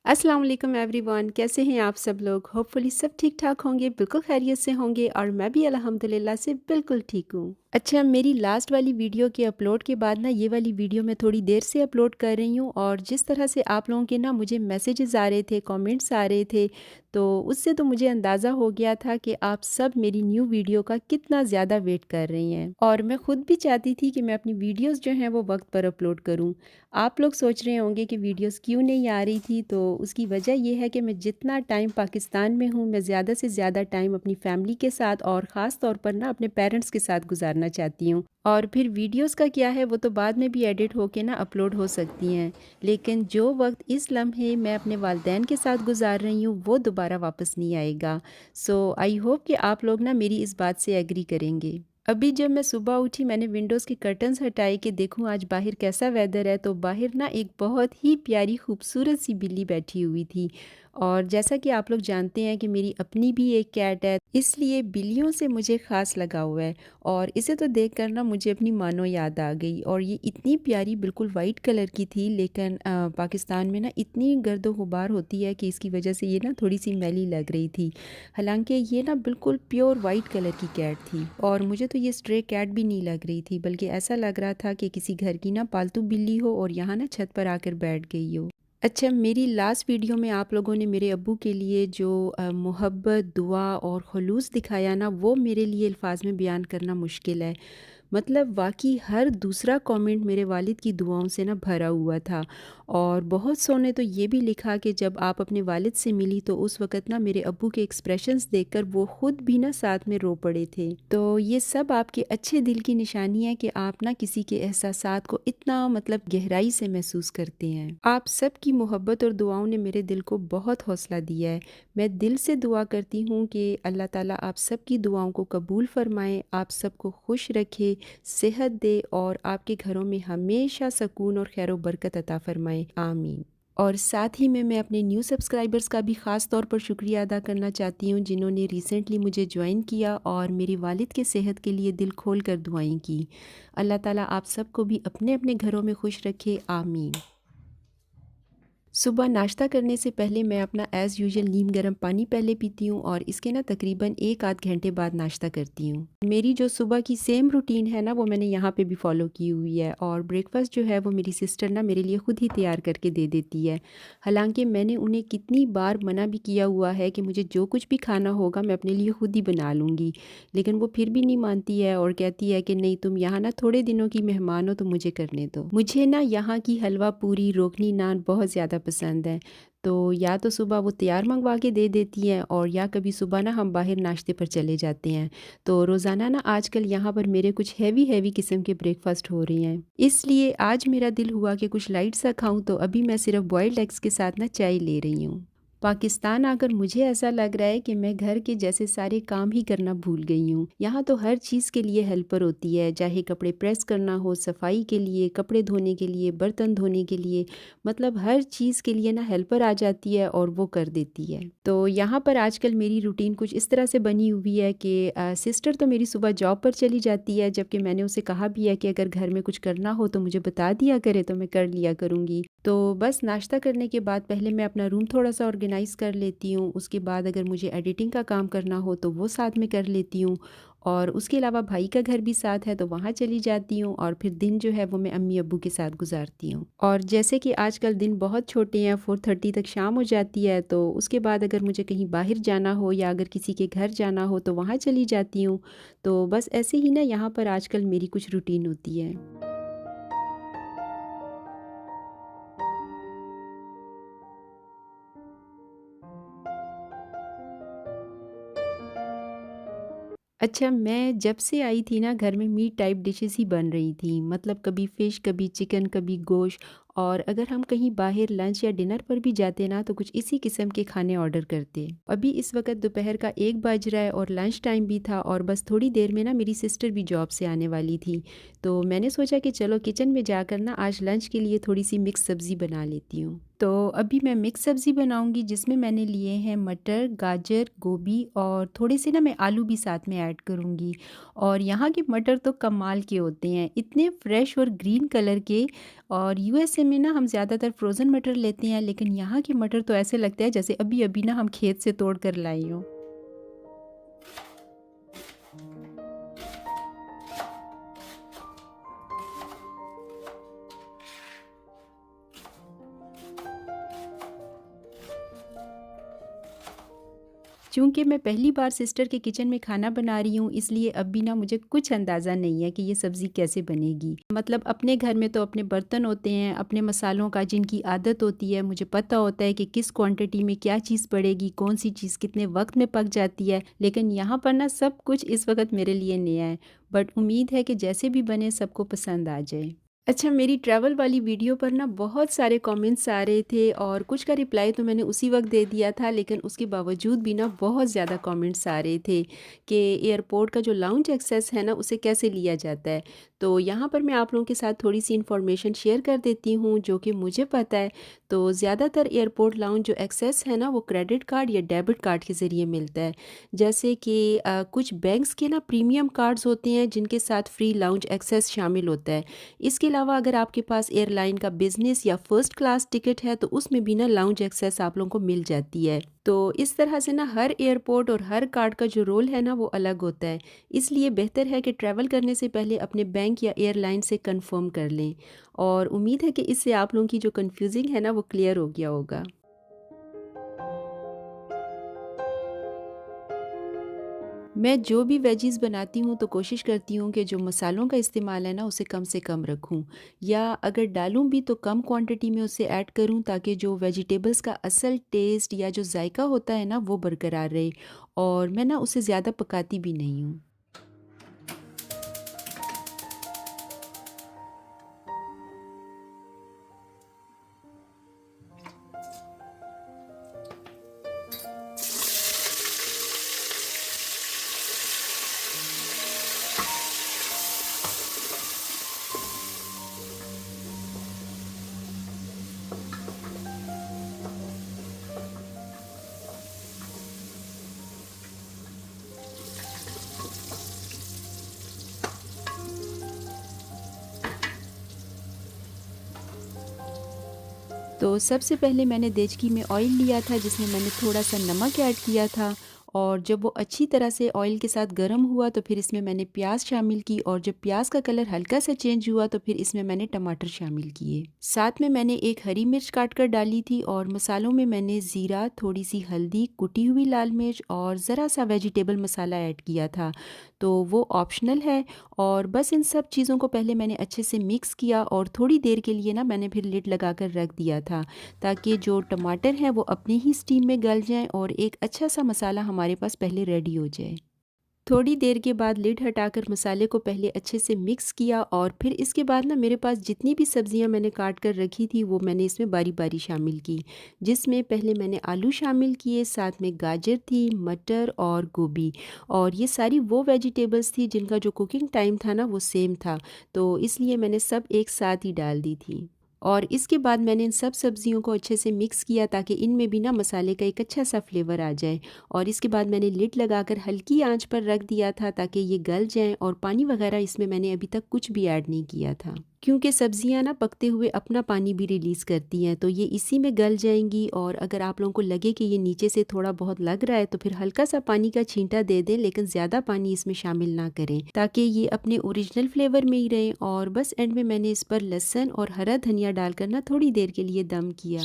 अस्सलाम वालेकुम एवरीवन, कैसे हैं आप सब लोग? होपफुली सब ठीक-ठाक होंगे, बिल्कुल खैरियत से होंगे और मैं भी अल्हम्दुलिल्लाह से बिल्कुल ठीक हूँ। अच्छा, मेरी लास्ट वाली वीडियो के अपलोड के बाद ना ये वाली वीडियो मैं थोड़ी देर से अपलोड कर रही हूँ और जिस तरह से आप लोगों के ना मुझे मैसेजेस आ रहे थे, कमेंट्स आ रहे थे, तो उससे तो मुझे अंदाज़ा हो गया था कि आप सब मेरी न्यू वीडियो का कितना ज़्यादा वेट कर रही हैं और मैं खुद भी चाहती थी कि मैं अपनी वीडियोज़ जो हैं वो वक्त पर अपलोड करूँ। आप लोग सोच रहे होंगे कि वीडियोस क्यों नहीं आ रही थी, तो उसकी वजह ये है कि मैं जितना टाइम पाकिस्तान में हूँ, मैं ज़्यादा से ज़्यादा टाइम अपनी फैमिली के साथ और ख़ास तौर पर ना अपने पेरेंट्स के साथ गुजारना चाहती हूँ। और फिर वीडियोस का क्या है, वो तो बाद में भी एडिट होके ना अपलोड हो सकती हैं, लेकिन जो वक्त इस लम्हे मैं अपने वालिदैन के साथ गुजार रही हूँ वो दोबारा वापस नहीं आएगा। सो आई होप कि आप लोग ना मेरी इस बात से एग्री करेंगे। अभी जब मैं सुबह उठी, मैंने विंडोज़ के कर्टन्स हटाए कि देखूं आज बाहर कैसा वेदर है, तो बाहर ना एक बहुत ही प्यारी खूबसूरत सी बिल्ली बैठी हुई थी। और जैसा कि आप लोग जानते हैं कि मेरी अपनी भी एक कैट है, इसलिए बिल्लियों से मुझे ख़ास लगाव है। और इसे तो देखकर ना मुझे अपनी मानो याद आ गई और ये इतनी प्यारी बिल्कुल वाइट कलर की थी, लेकिन पाकिस्तान में ना इतनी गर्दो गुबार होती है कि इसकी वजह से ये ना थोड़ी सी मैली लग रही थी। हालांकि ये ना बिल्कुल प्योर वाइट कलर की कैट थी और मुझे तो ये स्ट्रे कैट भी नहीं लग रही थी, बल्कि ऐसा लग रहा था कि किसी घर की ना पालतू बिल्ली हो और यहाँ ना छत पर आकर बैठ गई हो। अच्छा, मेरी लास्ट वीडियो में आप लोगों ने मेरे अब्बू के लिए जो मोहब्बत, दुआ और खुलूस दिखाया ना, वो मेरे लिए अल्फाज में बयान करना मुश्किल है। मतलब वाक़ई हर दूसरा कमेंट मेरे वालिद की दुआओं से ना भरा हुआ था और बहुत सौ ने तो ये भी लिखा कि जब आप अपने वालिद से मिली तो उस वक़्त ना मेरे अब्बू के एक्सप्रेशंस देखकर वो ख़ुद भी ना साथ में रो पड़े थे। तो ये सब आपके अच्छे दिल की निशानी है कि आप ना किसी के एहसासात को इतना मतलब गहराई से महसूस करते हैं। आप सब की मोहब्बत और दुआओं ने मेरे दिल को बहुत हौसला दिया है। मैं दिल से दुआ करती हूँ कि अल्लाह ताला आप सब की दुआओं को कबूल फ़रमाए, आप सबको खुश रखे, सेहत दे और आपके घरों में हमेशा सकून और खैर बरकत अता फ़रमाए, आमीन। और साथ ही में मैं अपने न्यू सब्सक्राइबर्स का भी ख़ास तौर पर शुक्रिया अदा करना चाहती हूँ, जिन्होंने रिसेंटली मुझे ज्वाइन किया और मेरे वालिद के सेहत के लिए दिल खोल कर दुआएं की। अल्लाह ताला आप सबको भी अपने अपने घरों में खुश रखे, आमीन। सुबह नाश्ता करने से पहले मैं अपना एज़ यूजुअल नीम गर्म पानी पहले पीती हूँ और इसके ना तकरीबन 1 आध घंटे बाद नाश्ता करती हूँ। मेरी जो सुबह की सेम रूटीन है ना, वो मैंने यहाँ पे भी फ़ॉलो की हुई है और ब्रेकफ़ास्ट जो है वो मेरी सिस्टर ना मेरे लिए ख़ुद ही तैयार करके दे देती है। हालाँकि मैंने उन्हें कितनी बार मना भी किया हुआ है कि मुझे जो कुछ भी खाना होगा मैं अपने लिए ख़ुद ही बना लूँगी, लेकिन वो फिर भी नहीं मानती है और कहती है कि नहीं, तुम यहाँ ना थोड़े दिनों की मेहमान हो तो मुझे करने दो। मुझे ना यहाँ की हलवा पूरी, रोगनी नान बहुत ज़्यादा पसंद है। तो या तो सुबह वो तैयार मंगवा के दे देती हैं और या कभी सुबह ना हम बाहर नाश्ते पर चले जाते हैं। तो रोज़ाना ना आजकल यहाँ पर मेरे कुछ हैवी किस्म के ब्रेकफ़ास्ट हो रहे हैं। इसलिए आज मेरा दिल हुआ कि कुछ लाइट सा खाऊँ, तो अभी मैं सिर्फ़ बॉइल्ड एग्स के साथ ना चाय ले रही हूँ। पाकिस्तान आकर मुझे ऐसा लग रहा है कि मैं घर के जैसे सारे काम ही करना भूल गई हूँ। यहाँ तो हर चीज़ के लिए हेल्पर होती है, चाहे कपड़े प्रेस करना हो, सफाई के लिए, कपड़े धोने के लिए, बर्तन धोने के लिए, मतलब हर चीज़ के लिए ना हेल्पर आ जाती है और वो कर देती है। तो यहाँ पर आजकल मेरी रूटीन कुछ इस तरह से बनी हुई है कि सिस्टर तो मेरी सुबह जॉब पर चली जाती है, जबकि मैंने उसे कहा भी है कि अगर घर में कुछ करना हो तो मुझे बता दिया करे, तो मैं कर लिया करूँगी। तो बस नाश्ता करने के बाद पहले मैं अपना रूम थोड़ा सा ऑर्गेनाइज़ कर लेती हूँ, उसके बाद अगर मुझे एडिटिंग का काम करना हो तो वो साथ में कर लेती हूँ और उसके अलावा भाई का घर भी साथ है तो वहाँ चली जाती हूँ और फिर दिन जो है वो मैं अम्मी अब्बू के साथ गुजारती हूँ। और जैसे कि आजकल दिन बहुत छोटे हैं, 4:30 तक शाम हो जाती है, तो उसके बाद अगर मुझे कहीं बाहर जाना हो या अगर किसी के घर जाना हो तो वहाँ चली जाती हूँ। तो बस ऐसे ही ना यहाँ पर आजकल मेरी कुछ रूटीन होती है। अच्छा, मैं जब से आई थी ना, घर में मीट टाइप डिशेस ही बन रही थी, मतलब कभी फ़िश, कभी चिकन, कभी गोश्त। और अगर हम कहीं बाहर लंच या डिनर पर भी जाते ना तो कुछ इसी किस्म के खाने ऑर्डर करते। अभी इस वक्त दोपहर का 1 बज रहा है और लंच टाइम भी था और बस थोड़ी देर में ना मेरी सिस्टर भी जॉब से आने वाली थी। तो मैंने सोचा कि चलो किचन में जाकर ना आज लंच के लिए थोड़ी सी मिक्स सब्ज़ी बना लेती हूँ। तो अभी मैं मिक्स सब्ज़ी बनाऊंगी, जिसमें मैंने लिए हैं मटर, गाजर, गोभी और थोड़े से ना मैं आलू भी साथ में ऐड करूंगी। और यहाँ के मटर तो कमाल के होते हैं, इतने फ्रेश और ग्रीन कलर के। और यूएसए में ना हम ज़्यादातर फ्रोज़न मटर लेते हैं, लेकिन यहाँ के मटर तो ऐसे लगते हैं जैसे अभी-अभी ना हम खेत से तोड़ कर लाई हों। चूँकि मैं पहली बार सिस्टर के किचन में खाना बना रही हूँ, इसलिए अब भी ना मुझे कुछ अंदाज़ा नहीं है कि ये सब्ज़ी कैसे बनेगी। मतलब अपने घर में तो अपने बर्तन होते हैं, अपने मसालों का जिनकी आदत होती है, मुझे पता होता है कि किस क्वांटिटी में क्या चीज़ पड़ेगी, कौन-सी चीज़ कितने वक़्त में पक जाती है। लेकिन यहाँ पर ना सब कुछ इस वक़्त मेरे लिए नया है, बट उम्मीद है कि जैसे भी बने सबको पसंद आ जाए। अच्छा, मेरी ट्रैवल वाली वीडियो पर ना बहुत सारे कमेंट्स आ रहे थे और कुछ का रिप्लाई तो मैंने उसी वक्त दे दिया था, लेकिन उसके बावजूद भी ना बहुत ज़्यादा कमेंट्स आ रहे थे कि एयरपोर्ट का जो लाउंज एक्सेस है ना उसे कैसे लिया जाता है। तो यहाँ पर मैं आप लोगों के साथ थोड़ी सी इन्फॉर्मेशन शेयर कर देती हूँ जो कि मुझे पता है। तो ज़्यादातर एयरपोर्ट लाउंज जो एक्सेस है ना वो क्रेडिट कार्ड या डेबिट कार्ड के ज़रिए मिलता है। जैसे कि कुछ बैंक्स के ना प्रीमियम कार्ड्स होते हैं जिनके साथ फ्री लाउंज एक्सेस शामिल होता है। इसके अलावा अगर आपके पास एयरलाइन का बिज़नेस या फर्स्ट क्लास टिकट है तो उसमें भी ना लाउंज एक्सेस आप लोगों को मिल जाती है। तो इस तरह से ना हर एयरपोर्ट और हर कार्ड का जो रोल है ना वो अलग होता है। इसलिए बेहतर है कि ट्रैवल करने से पहले अपने बैंक या एयरलाइन से कंफर्म कर लें। और उम्मीद है कि इससे आप लोगों की जो कन्फ्यूजिंग है ना वो क्लियर हो गया होगा। मैं जो भी वेजीज़ बनाती हूँ तो कोशिश करती हूँ कि जो मसालों का इस्तेमाल है ना उसे कम से कम रखूँ, या अगर डालूँ भी तो कम क्वांटिटी में उसे ऐड करूँ ताकि जो वेजिटेबल्स का असल टेस्ट या जो जायका होता है ना वो बरकरार रहे। और मैं ना उसे ज़्यादा पकाती भी नहीं हूँ। तो सबसे पहले मैंने देचकी में ऑयल लिया था जिसमें मैंने थोड़ा-सा नमक ऐड किया था, और जब वो अच्छी तरह से ऑयल के साथ गरम हुआ तो फिर इसमें मैंने प्याज़ शामिल की, और जब प्याज़ का कलर हल्का सा चेंज हुआ तो फिर इसमें मैंने टमाटर शामिल किए। साथ में मैंने एक हरी मिर्च काट कर डाली थी, और मसालों में मैंने ज़ीरा, थोड़ी-सी हल्दी, कुटी हुई लाल मिर्च और ज़रा-सा वेजिटेबल मसाला ऐड किया था। तो वो ऑप्शनल है, और बस इन सब चीज़ों को पहले मैंने अच्छे से मिक्स किया और थोड़ी देर के लिए ना मैंने फिर लिड लगाकर रख दिया था, ताकि जो टमाटर हैं वो अपने ही स्टीम में गल जाएँ और एक अच्छा सा मसाला हमारे पास पहले रेडी हो जाए। थोड़ी देर के बाद लिड हटाकर मसाले को पहले अच्छे से मिक्स किया, और फिर इसके बाद ना मेरे पास जितनी भी सब्जियां मैंने काट कर रखी थी वो मैंने इसमें बारी-बारी शामिल की। जिसमें पहले मैंने आलू शामिल किए, साथ में गाजर थी, मटर और गोभी, और ये सारी वो वेजिटेबल्स थी जिनका जो कुकिंग टाइम था ना वो सेम था। तो इसलिए मैंने सब एक साथ ही डाल दी थी। और इसके बाद मैंने इन सब सब्जियों को अच्छे से मिक्स किया ताकि इनमें भी ना मसाले का एक अच्छा सा फ्लेवर आ जाए। और इसके बाद मैंने लिड लगाकर हल्की आंच पर रख दिया था ताकि ये गल जाएं, और पानी वगैरह इसमें मैंने अभी तक कुछ भी ऐड नहीं किया था, क्योंकि सब्जियां ना पकते हुए अपना पानी भी रिलीज़ करती हैं, तो ये इसी में गल जाएंगी। और अगर आप लोगों को लगे कि ये नीचे से थोड़ा बहुत लग रहा है तो फिर हल्का सा पानी का छींटा दे दें, लेकिन ज़्यादा पानी इसमें शामिल ना करें ताकि ये अपने ओरिजिनल फ्लेवर में ही रहें। और बस एंड में मैंने इस पर लहसुन और हरा धनिया डालकर ना थोड़ी देर के लिए दम किया।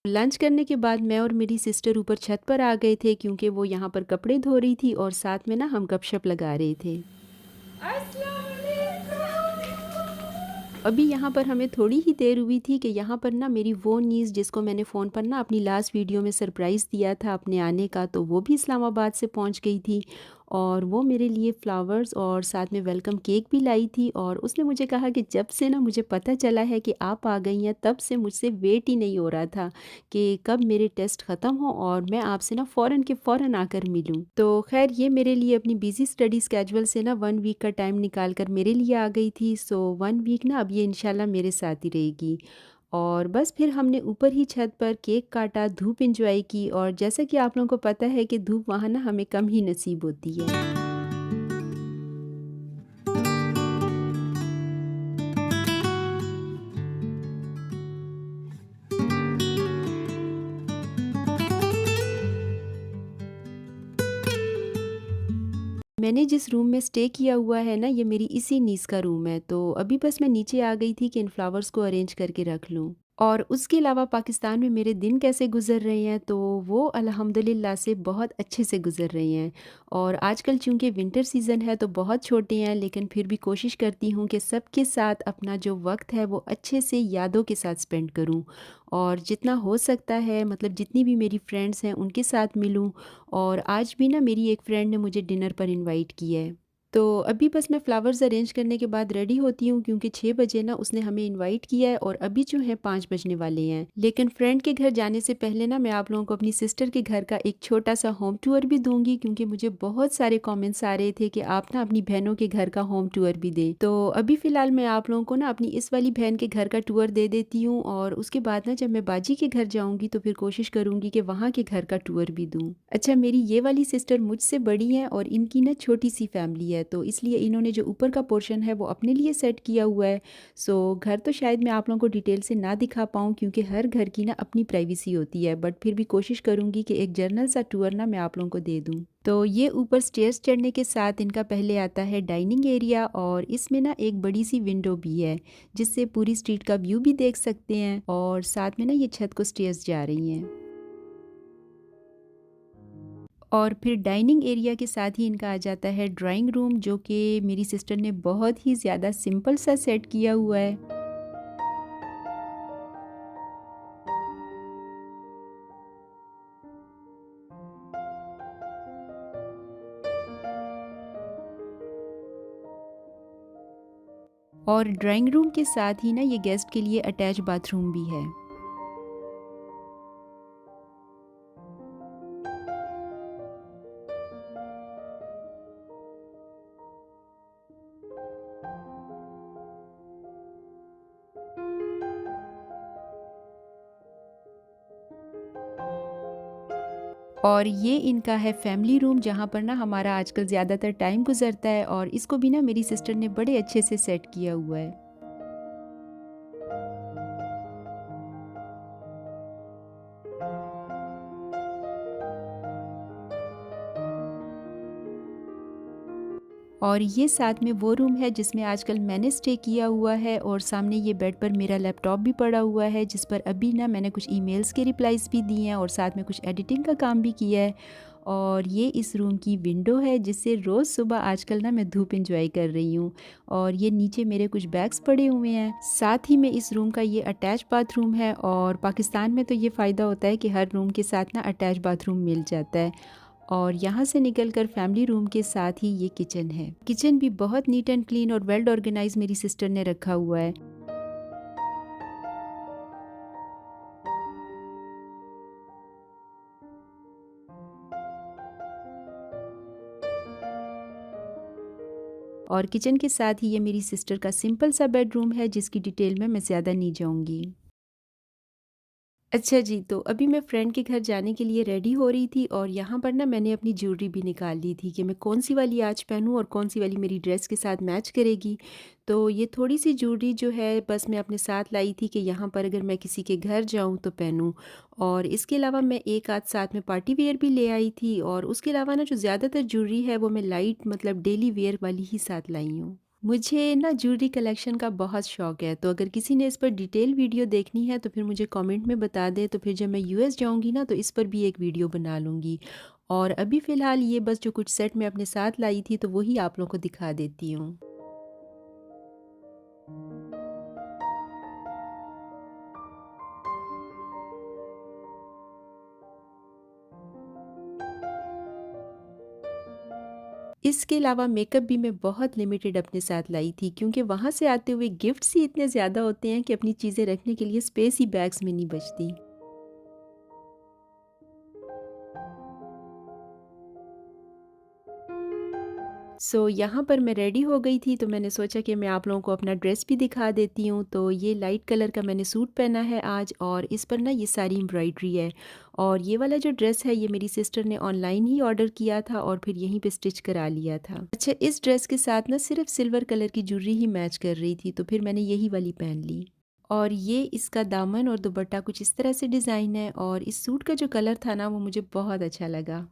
लंच करने के बाद मैं और मेरी सिस्टर ऊपर छत पर आ गए थे, क्योंकि वो यहाँ पर कपड़े धो रही थी और साथ में ना हम गपशप लगा रहे थे। अभी यहाँ पर हमें थोड़ी ही देर हुई थी कि यहाँ पर ना मेरी वो नीज़, जिसको मैंने फ़ोन पर ना अपनी लास्ट वीडियो में सरप्राइज़ दिया था अपने आने का, तो वो भी इस्लामाबाद से पहुँच गई थी। और वो मेरे लिए फ़्लावर्स और साथ में वेलकम केक भी लाई थी, और उसने मुझे कहा कि जब से ना मुझे पता चला है कि आप आ गई हैं तब से मुझसे वेट ही नहीं हो रहा था कि कब मेरे टेस्ट ख़त्म हो और मैं आपसे ना फ़ौरन के फ़ौरन आकर मिलूं। तो खैर ये मेरे लिए अपनी बिज़ी स्टडी स्केजुअल से ना 1 वीक का टाइम निकाल कर मेरे लिए आ गई थी। सो 1 वीक ना अब ये इंशाल्लाह मेरे साथ ही रहेगी। और बस फिर हमने ऊपर ही छत पर केक काटा, धूप एंजॉय की, और जैसा कि आप लोगों को पता है कि धूप वहाँ ना हमें कम ही नसीब होती है। मैंने जिस रूम में स्टे किया हुआ है ना, ये मेरी इसी नीस का रूम है, तो अभी बस मैं नीचे आ गई थी कि इन फ्लावर्स को अरेंज करके रख लूँ। और उसके अलावा पाकिस्तान में मेरे दिन कैसे गुज़र रहे हैं, तो वो अल्हम्दुलिल्लाह से बहुत अच्छे से गुज़र रहे हैं। और आजकल चूँकि विंटर सीज़न है तो बहुत छोटे हैं, लेकिन फिर भी कोशिश करती हूँ कि सबके साथ अपना जो वक्त है वो अच्छे से यादों के साथ स्पेंड करूँ। और जितना हो सकता है, मतलब जितनी भी मेरी फ्रेंड्स हैं उनके साथ मिलूँ। और आज भी ना मेरी एक फ्रेंड ने मुझे डिनर पर इनवाइट किया है। तो अभी बस मैं फ्लावर्स अरेंज करने के बाद रेडी होती हूँ, क्योंकि 6 बजे ना उसने हमें इनवाइट किया है और अभी जो है 5 बजने वाले हैं। लेकिन फ्रेंड के घर जाने से पहले ना मैं आप लोगों को अपनी सिस्टर के घर का एक छोटा सा होम टूर भी दूंगी, क्योंकि मुझे बहुत सारे कमेंट्स आ रहे थे कि आप ना अपनी बहनों के घर का होम टूर भी दें। तो अभी फ़िलहाल मैं आप लोगों को ना अपनी इस वाली बहन के घर का टूर दे देती हूँ, और उसके बाद ना जब मैं बाजी के घर जाऊँगी तो फिर कोशिश करूँगी कि वहाँ के घर का टूर भी दूँ। अच्छा, मेरी ये वाली सिस्टर मुझसे बड़ी हैं और इनकी ना छोटी सी फैमिली है, तो इसलिए इन्होंने जो ऊपर का पोर्शन है वो अपने लिए सेट किया हुआ है। सो घर तो शायद मैं आप लोगों को डिटेल से ना दिखा पाऊँ, क्योंकि हर घर की ना अपनी प्राइवेसी होती है, बट फिर भी कोशिश करूँगी कि एक जनरल सा टूर ना मैं आप लोगों को दे दूँ। तो ये ऊपर स्टेयर्स चढ़ने के साथ इनका पहले आता है डाइनिंग एरिया, और इसमें ना एक बड़ी सी विंडो भी है जिससे पूरी स्ट्रीट का व्यू भी देख सकते हैं, और साथ में ना ये छत को स्टेयर्स जा रही हैं। और फिर डाइनिंग एरिया के साथ ही इनका आ जाता है ड्राइंग रूम, जो कि मेरी सिस्टर ने बहुत ही ज़्यादा सिंपल सा सेट किया हुआ है। और ड्राइंग रूम के साथ ही ना ये गेस्ट के लिए अटैच बाथरूम भी है। और ये इनका है फैमिली रूम, जहाँ पर ना हमारा आजकल ज़्यादातर टाइम गुजरता है, और इसको भी ना मेरी सिस्टर ने बड़े अच्छे से सेट किया हुआ है। और ये साथ में वो रूम है जिसमें आजकल मैंने स्टे किया हुआ है, और सामने ये बेड पर मेरा लैपटॉप भी पड़ा हुआ है, जिस पर अभी ना मैंने कुछ ईमेल्स के रिप्लाईज़ भी दिए हैं और साथ में कुछ एडिटिंग का काम भी किया है। और ये इस रूम की विंडो है जिससे रोज़ सुबह आजकल ना मैं धूप एंजॉय कर रही हूँ। और ये नीचे मेरे कुछ बैग्स पड़े हुए हैं। साथ ही में इस रूम का ये अटैच बाथरूम है, और पाकिस्तान में तो ये फ़ायदा होता है कि हर रूम के साथ ना अटैच बाथरूम मिल जाता है। और यहाँ से निकलकर फैमिली रूम के साथ ही ये किचन है। किचन भी बहुत नीट एंड क्लीन और वेल ऑर्गेनाइज मेरी सिस्टर ने रखा हुआ है। और किचन के साथ ही ये मेरी सिस्टर का सिंपल सा बेडरूम है, जिसकी डिटेल में मैं ज़्यादा नहीं जाऊँगी। अच्छा जी, तो अभी मैं फ्रेंड के घर जाने के लिए रेडी हो रही थी, और यहाँ पर ना मैंने अपनी ज्वेलरी भी निकाल ली थी कि मैं कौन-सी वाली आज पहनूँ और कौन-सी वाली मेरी ड्रेस के साथ मैच करेगी। तो ये थोड़ी-सी ज्वेलरी जो है बस मैं अपने साथ लाई थी कि यहाँ पर अगर मैं किसी के घर जाऊँ तो पहनूँ। और इसके अलावा मैं एक आध साथ में पार्टी वियर भी ले आई थी, और उसके अलावा ना जो ज़्यादातर ज्वेलरी है वो मैं लाइट, मतलब डेली वियर वाली ही साथ लाई हूँ। मुझे ना ज्वेलरी कलेक्शन का बहुत शौक है, तो अगर किसी ने इस पर डिटेल वीडियो देखनी है तो फिर मुझे कमेंट में बता दें, तो फिर जब मैं यूएस जाऊंगी ना तो इस पर भी एक वीडियो बना लूँगी। और अभी फ़िलहाल ये बस जो कुछ सेट मैं अपने साथ लाई थी तो वही आप लोगों को दिखा देती हूँ। इसके अलावा मेकअप भी मैं बहुत लिमिटेड अपने साथ लाई थी, क्योंकि वहाँ से आते हुए गिफ्ट्स ही इतने ज़्यादा होते हैं कि अपनी चीज़ें रखने के लिए स्पेस ही बैग्स में नहीं बचती। यहाँ पर मैं रेडी हो गई थी, तो मैंने सोचा कि मैं आप लोगों को अपना ड्रेस भी दिखा देती हूँ। तो ये लाइट कलर का मैंने सूट पहना है आज, और इस पर ना ये सारी एम्ब्रॉयडरी है। और ये वाला जो ड्रेस है ये मेरी सिस्टर ने ऑनलाइन ही ऑर्डर किया था और फिर यहीं पे स्टिच करा लिया था। अच्छा, इस ड्रेस के साथ ना सिर्फ सिल्वर कलर की ज्वेलरी ही मैच कर रही थी, तो फिर मैंने यही वाली पहन ली। और ये इसका दामन और दुपट्टा कुछ इस तरह से डिज़ाइन है, और इस सूट का जो कलर था ना वो मुझे बहुत अच्छा लगा।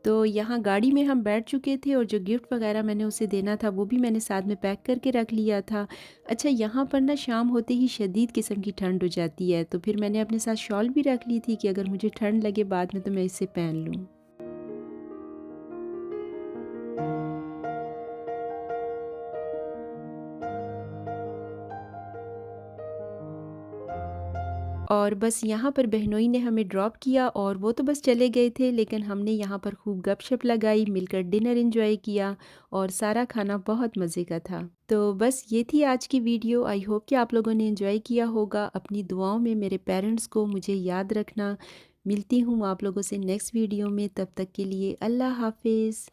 तो यहाँ गाड़ी में हम बैठ चुके थे और जो गिफ्ट वगैरह मैंने उसे देना था वो भी मैंने साथ में पैक करके रख लिया था। अच्छा, यहाँ पर ना शाम होते ही शदीद किस्म की ठंड हो जाती है, तो फिर मैंने अपने साथ शॉल भी रख ली थी कि अगर मुझे ठंड लगे बाद में तो मैं इसे पहन लूँ। और बस यहाँ पर बहनोई ने हमें ड्रॉप किया और वो तो बस चले गए थे, लेकिन हमने यहाँ पर खूब गपशप लगाई, मिलकर डिनर एंजॉय किया और सारा खाना बहुत मज़े का था। तो बस ये थी आज की वीडियो। आई होप कि आप लोगों ने एंजॉय किया होगा। अपनी दुआओं में मेरे पेरेंट्स को मुझे याद रखना। मिलती हूँ आप लोगों से नेक्स्ट वीडियो में, तब तक के लिए अल्लाह हाफिज़।